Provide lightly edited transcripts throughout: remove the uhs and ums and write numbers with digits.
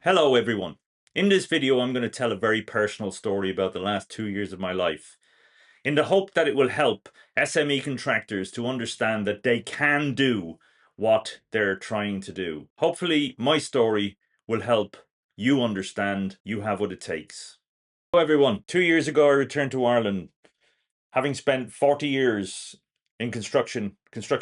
Hello everyone. In this video I'm going to tell a very personal story about the last 2 years of my life, in the hope that it will help SME contractors to understand that they can do what they're trying to do. Hopefully my story will help you understand you have what it takes. Hello everyone. 2 years ago I returned to Ireland, having spent 40 years in construction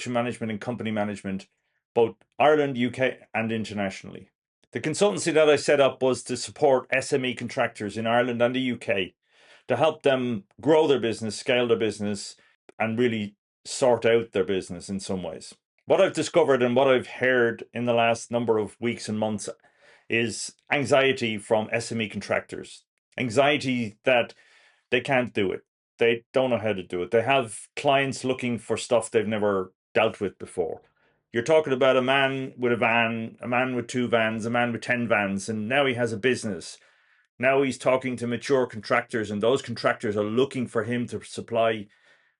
management and company management, both Ireland, UK and internationally. The consultancy that I set up was to support SME contractors in Ireland and the UK, to help them grow their business, scale their business, and really sort out their business in some ways. What I've discovered and what I've heard in the last number of weeks and months is anxiety from SME contractors. Anxiety that they can't do it. They don't know how to do it. They have clients looking for stuff they've never dealt with before. You're talking about a man with a van, a man with 2 vans, a man with 10 vans, and now he has a business. Now he's talking to mature contractors, and those contractors are looking for him to supply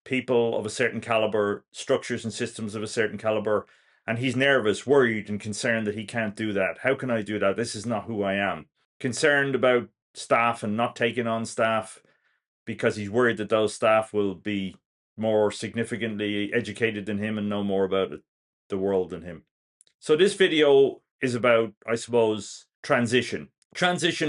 people of a certain caliber, structures and systems of a certain caliber, and he's nervous, worried, and concerned that he can't do that. How can I do that? This is not who I am. Concerned about staff and not taking on staff because he's worried that those staff will be more significantly educated than him and know more about the world than him. So this video is about, I suppose, transition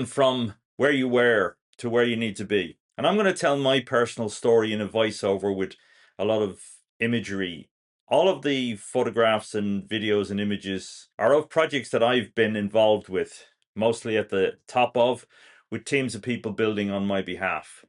from where you were to where you need to be. And I'm going to tell my personal story in a voiceover with a lot of imagery. All of the photographs and videos and images are of projects that I've been involved with, mostly at the top of, with teams of people building on my behalf,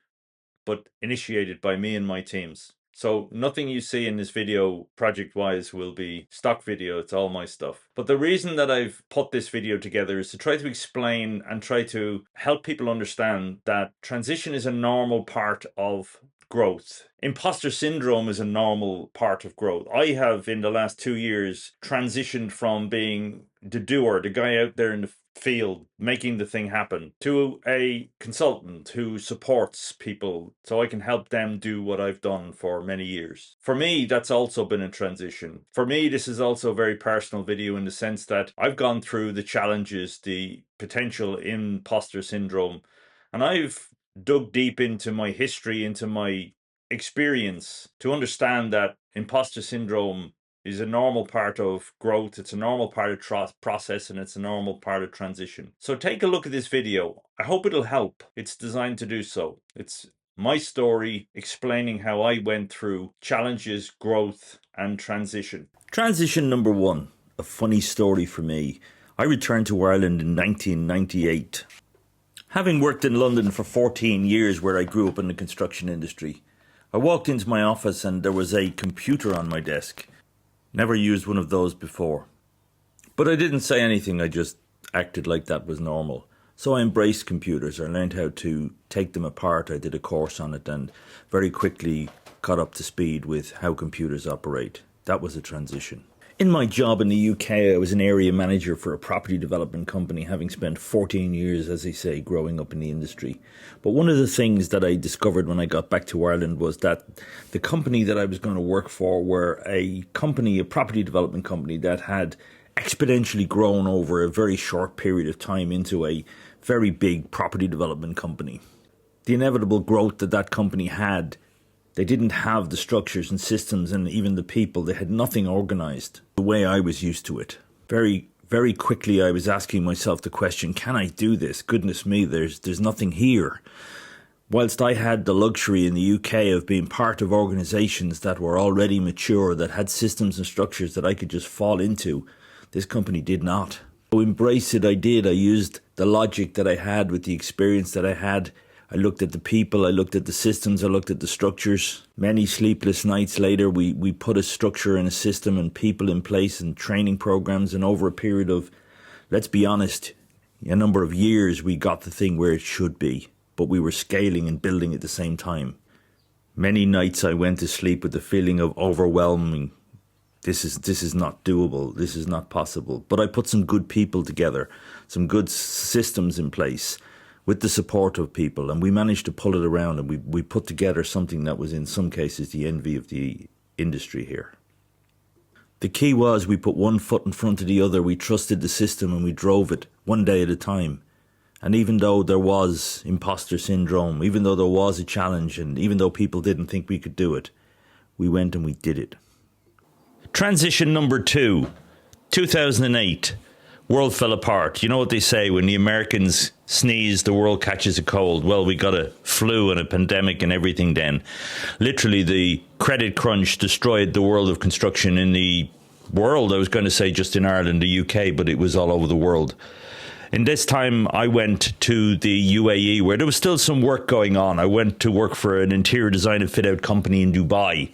but initiated by me and my teams. So nothing you see in this video project-wise will be stock video, it's all my stuff. But the reason that I've put this video together is to try to explain and try to help people understand that transition is a normal part of growth. Imposter syndrome is a normal part of growth. I have, in the last 2 years, transitioned from being the doer, the guy out there in the field making the thing happen, to a consultant who supports people so I can help them do what I've done for many years. For me, that's also been a transition. For me, this is also a very personal video in the sense that I've gone through the challenges, the potential imposter syndrome, and I've dug deep into my history, into my experience to understand that imposter syndrome is a normal part of growth, it's a normal part of process, and it's a normal part of transition. So take a look at this video. I hope it'll help. It's designed to do so. It's my story explaining how I went through challenges, growth, and transition. Transition number 1, a funny story for me. I returned to Ireland in 1998. Having worked in London for 14 years where I grew up in the construction industry, I walked into my office and there was a computer on my desk. Never used one of those before. But I didn't say anything, I just acted like that was normal. So I embraced computers, I learned how to take them apart, I did a course on it and very quickly got up to speed with how computers operate. That was a transition. In my job in the UK, I was an area manager for a property development company, having spent 14 years, as I say, growing up in the industry. But one of the things that I discovered when I got back to Ireland was that the company that I was going to work for were a property development company that had exponentially grown over a very short period of time into a very big property development company. The inevitable growth that that company had, they didn't have the structures and systems and even the people. They had nothing organized the way I was used to it. Very, very quickly I was asking myself the question, can I do this? Goodness me, there's nothing here. Whilst I had the luxury in the UK of being part of organizations that were already mature, that had systems and structures that I could just fall into, this company did not. So embrace it I did. I used the logic that I had with the experience that I had. I looked at the people, I looked at the systems, I looked at the structures. Many sleepless nights later, we put a structure and a system and people in place and training programs, and over a period of, let's be honest, a number of years, we got the thing where it should be, but we were scaling and building at the same time. Many nights I went to sleep with the feeling of overwhelming. This is not doable, this is not possible. But I put some good people together, some good systems in place, with the support of people, and we managed to pull it around, and we put together something that was in some cases the envy of the industry here. The key was we put one foot in front of the other, we trusted the system and we drove it one day at a time. And even though there was imposter syndrome, even though there was a challenge, and even though people didn't think we could do it, we went and we did it. Transition number 2, 2008. World fell apart. You know what they say, when the Americans sneeze, the world catches a cold. Well, we got a flu and a pandemic and everything then. Literally, the credit crunch destroyed the world of construction in the world. I was going to say just in Ireland, the UK, but it was all over the world. In this time, I went to the UAE, where there was still some work going on. I went to work for an interior design and fit-out company in Dubai.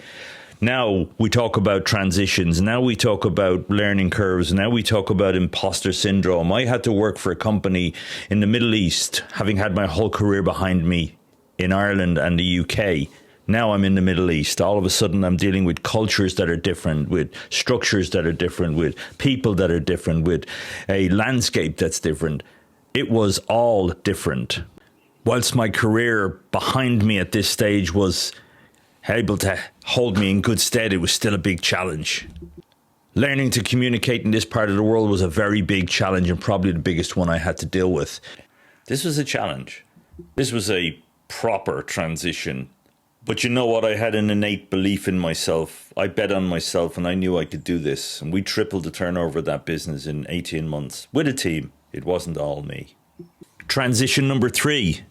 Now we talk about transitions. Now we talk about learning curves. Now we talk about imposter syndrome. I had to work for a company in the Middle East, having had my whole career behind me in Ireland and the UK. Now I'm in the Middle East. All of a sudden I'm dealing with cultures that are different, with structures that are different, with people that are different, with a landscape that's different. It was all different. Whilst my career behind me at this stage was able to hold me in good stead, it was still a big challenge. Learning to communicate in this part of the world was a very big challenge, and probably the biggest one I had to deal with. This was a challenge. This was a proper transition. But you know what? I had an innate belief in myself. I bet on myself and I knew I could do this. And we tripled the turnover of that business in 18 months with a team. It wasn't all me. Transition number 3.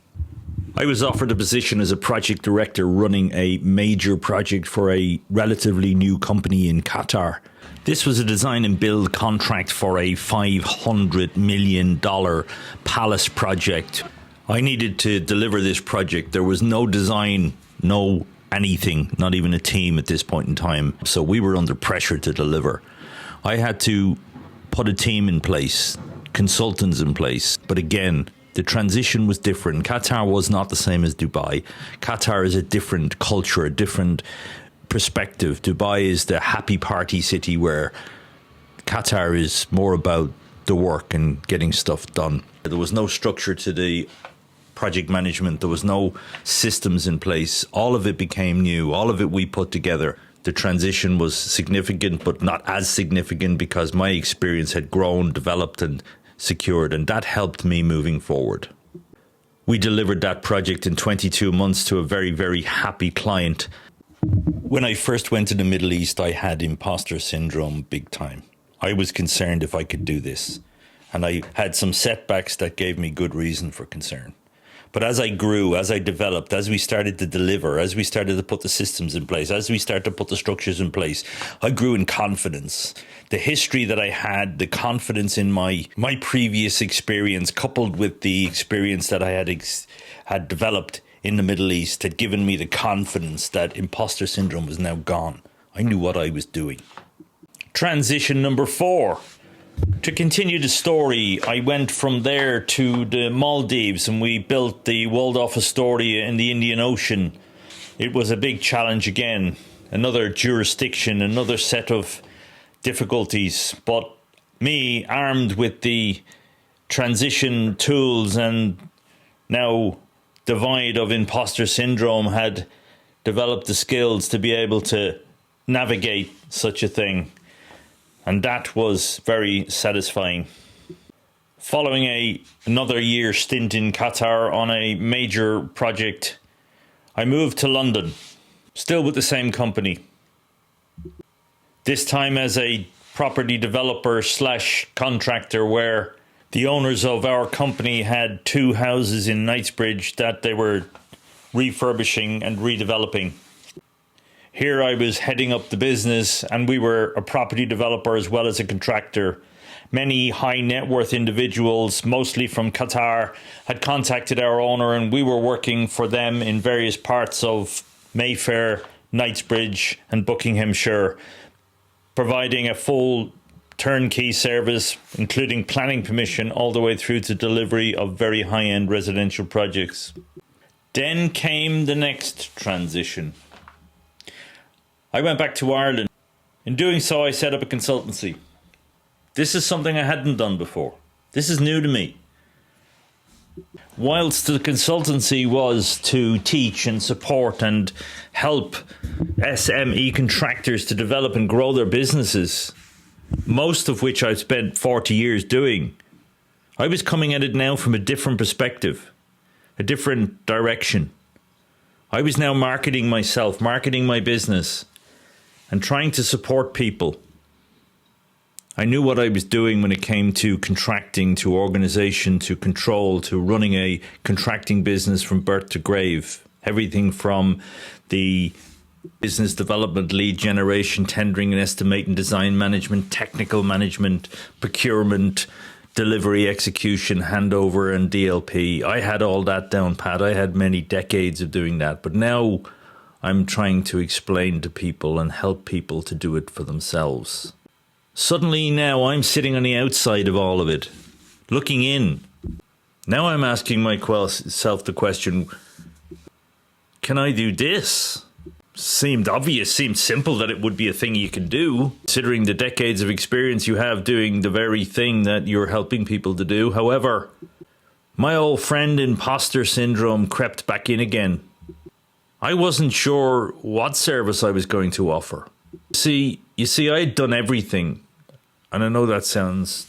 I was offered a position as a project director running a major project for a relatively new company in Qatar. This was a design and build contract for a $500 million palace project. I needed to deliver this project. There was no design, no anything, not even a team at this point in time. So we were under pressure to deliver. I had to put a team in place, consultants in place. But again, the transition was different. Qatar was not the same as Dubai. Qatar is a different culture, a different perspective. Dubai is the happy party city, where Qatar is more about the work and getting stuff done. There was no structure to the project management. There was no systems in place. All of it became new. All of it we put together. The transition was significant, but not as significant, because my experience had grown, developed, and secured, and that helped me moving forward. We delivered that project in 22 months to a very, very happy client. When I first went to the Middle East, I had imposter syndrome big time. I was concerned if I could do this, and I had some setbacks that gave me good reason for concern. But as I grew, as I developed, as we started to deliver, as we started to put the systems in place, as we started to put the structures in place, I grew in confidence. The history that I had, the confidence in my previous experience, coupled with the experience that I had developed in the Middle East, had given me the confidence that imposter syndrome was now gone. I knew what I was doing. Transition number 4. To continue the story, I went from there to the Maldives, and we built the Waldorf Astoria in the Indian Ocean. It was a big challenge again, another jurisdiction, another set of difficulties. But me, armed with the transition tools and now devoid of imposter syndrome, had developed the skills to be able to navigate such a thing. And that was very satisfying. Following another year stint in Qatar on a major project, I moved to London, still with the same company. This time as a property developer / contractor, where the owners of our company had 2 houses in Knightsbridge that they were refurbishing and redeveloping. Here I was heading up the business, and we were a property developer as well as a contractor. Many high net worth individuals, mostly from Qatar, had contacted our owner, and we were working for them in various parts of Mayfair, Knightsbridge and Buckinghamshire, providing a full turnkey service, including planning permission, all the way through to delivery of very high-end residential projects. Then came the next transition. I went back to Ireland. In doing so, I set up a consultancy. This is something I hadn't done before. This is new to me. Whilst the consultancy was to teach and support and help SME contractors to develop and grow their businesses, most of which I've spent 40 years doing, I was coming at it now from a different perspective, a different direction. I was now marketing myself, marketing my business, and trying to support people. I knew what I was doing when it came to contracting, to organization, to control, to running a contracting business from birth to grave. Everything from the business development, lead generation, tendering and estimating, design management, technical management, procurement, delivery, execution, handover and DLP. I had all that down pat. I had many decades of doing that. But now I'm trying to explain to people and help people to do it for themselves. Suddenly now I'm sitting on the outside of all of it, looking in. Now I'm asking myself the question, can I do this? Seemed obvious, seemed simple that it would be a thing you can do, considering the decades of experience you have doing the very thing that you're helping people to do. However, my old friend imposter syndrome crept back in again. I wasn't sure what service I was going to offer. You see, I had done everything, and I know that sounds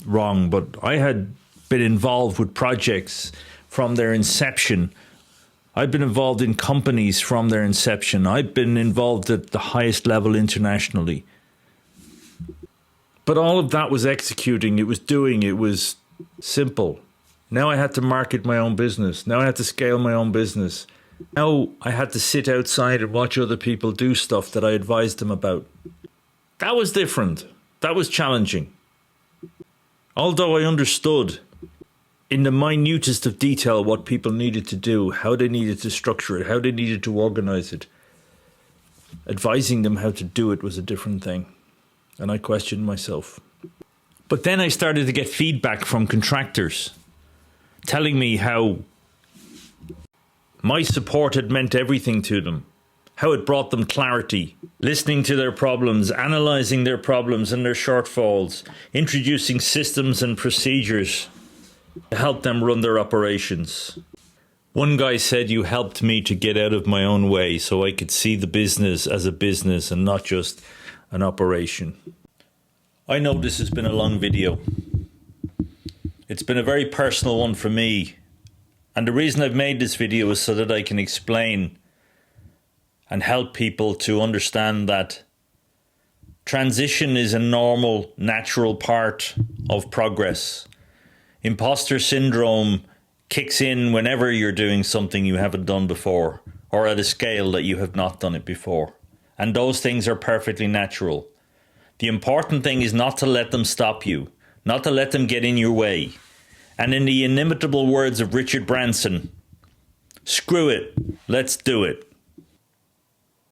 wrong, but I had been involved with projects from their inception. I've been involved in companies from their inception. I've been involved at the highest level internationally. But all of that was executing, it was doing, it was simple. Now I had to market my own business. Now I had to scale my own business. Now I had to sit outside and watch other people do stuff that I advised them about. That was different. That was challenging. Although I understood in the minutest of detail what people needed to do, how they needed to structure it, how they needed to organize it, advising them how to do it was a different thing. And I questioned myself. But then I started to get feedback from contractors telling me how my support had meant everything to them, how it brought them clarity, listening to their problems, analysing their problems and their shortfalls, introducing systems and procedures to help them run their operations. One guy said, "You helped me to get out of my own way so I could see the business as a business and not just an operation." I know this has been a long video. It's been a very personal one for me. And the reason I've made this video is so that I can explain and help people to understand that transition is a normal, natural part of progress. Imposter syndrome kicks in whenever you're doing something you haven't done before, or at a scale that you have not done it before. And those things are perfectly natural. The important thing is not to let them stop you, not to let them get in your way. And in the inimitable words of Richard Branson, screw it, let's do it.